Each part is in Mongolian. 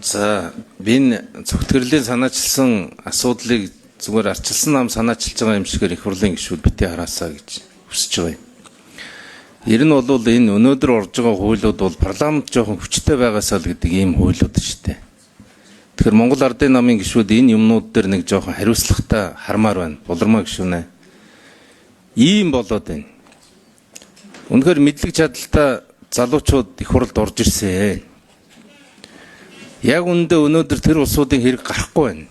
За, би энэ зөвтгөрлийн санаачилсан асуудлыг зүгээр арчилсан нам санаачилж байгаа юм шигээр их хурлын гишүүд битгий хараасаа гэж хүсэж байгаа юм. Ер нь бол энэ өнөөдөр орж байгаа хуулиуд бол парламент жоохон хүчтэй байгаасаа л гэдэг ийм хуулиуд шүү дээ. Тэгэхээр Монгол Ардын намын гишүүд энэ юмнууд дээр нэг жоохон хариуцлагатай хармаар байна. Булармаа гишүүнэ. Ийм болоод байна. Үнэхээр мэдлэг чадалтай залуучууд их хурлд орж ирсэн. Яг үндэ өнөөдөр тэр улсуудын хэрэг гарахгүй байна.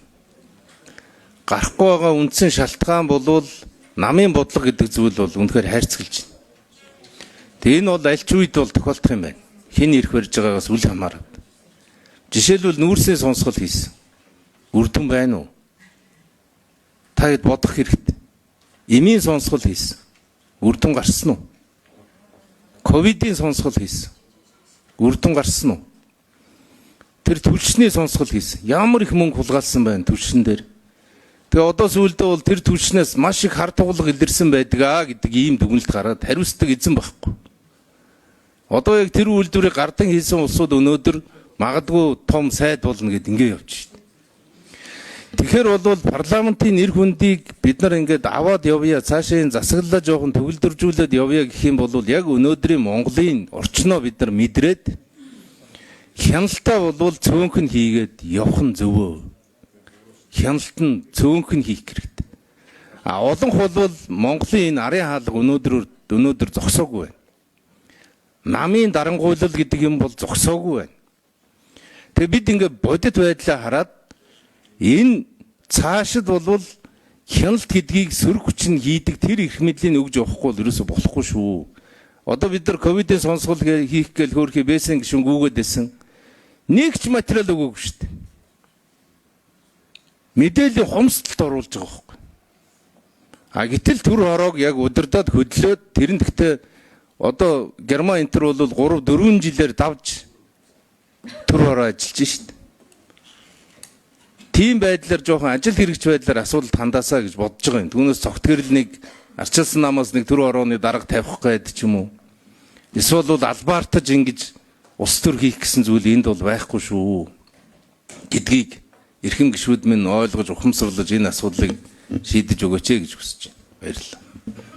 Гарахгүй байгаа үндсэн шалтгаан бол намын бодлого гэдэг зүйл бол үнэхээр хайрцагч байна. Тэгээ энэ бол аль ч үед бол тохиолдох юм байна. Хэн ирэх барьж байгаагаас үл хамааран. Жишээлбэл нүүрсний сонсгол хийсэн. Үрдэн байна уу? Та хэд бодох хэрэгтэй. Эмийн сонсгол хийсэн. Үрдэн гарсан уу? Ковидын сонсгол хийсэн. Үрдэн гарсан уу? Тэр түлшний сонсгол хийсэн. Ямар их мөнгө хулгайлсан байна түлшин дээр. Тэгээ одоо сүүлдээ бол тэр түлшнээс маш их хар тугалга илэрсэн байдаг гэдэг ийм дүгнэлт гараад хариуцдаг эзэн байхгүй. Одоо яг тэр үйлдвэрийг гардан хийсэн улсууд өнөөдөр магадгүй том сайд болно гэд ингэ явж байна. Тэгэхээр бол парламентын нэр хүндийг бид нар ингээд аваад явъя, цаашаа энэ засаглалаа жоохон төгөлдржүүлээд явъя гэх юм бол яг өнөөдрийн Монголын орчноо бид нар мэдрээд хяналтаа бол цөөнхөн хийгээд явах нь зөвөө. Хяналт нь цөөнхөн хийх хэрэгтэй. Олон хул Монголын энэ арын хаалга өнөөдөр зогсоогүй байна. Намын дарангуйлал гэдэг юм бол зогсоогүй байна. Тэгээ бид ингээд бодит байдлаа хараад энэ цаашид бол хяналт гэдгийг сөрөг хүчин хийдэг тэр эрх мэдлийн өгж явахгүй бол ерөөсө болохгүй шүү. Одоо бид нар ковидын сонсгол хийх гээл хөөрхий бэсэн гişүн гүгээд байсан. Нэг ч материал өгөөгүй шүү дээ. Мэдээллийн хомсдолд оруулж байгаа байхгүй. Гэтэл төр хороог яг удирдаад хөдлөөд тэр нь гэхдээ одоо Герман энтер бол 3-4 жилээр давж төр хороо ажиллаж шүү дээ. Тийм байдлаар жоохон ажил хэрэгч байдлаар асуудалд хандаасаа гэж бодож байгаа юм. Түүнээс цогтгэрл нэг арчилсан намаас нэг төр хорооны дарга тавих гээд ч юм уу. Эсвэл албаартаж ингэж ус төр хийх гэсэн зүйл энд бол байхгүй шүү гэдгийг эрхэм гишүүд минь ойлгож ухамсарлаж энэ асуудлыг шийдэж өгөөч гэж хүсэж байна. Баярлалаа.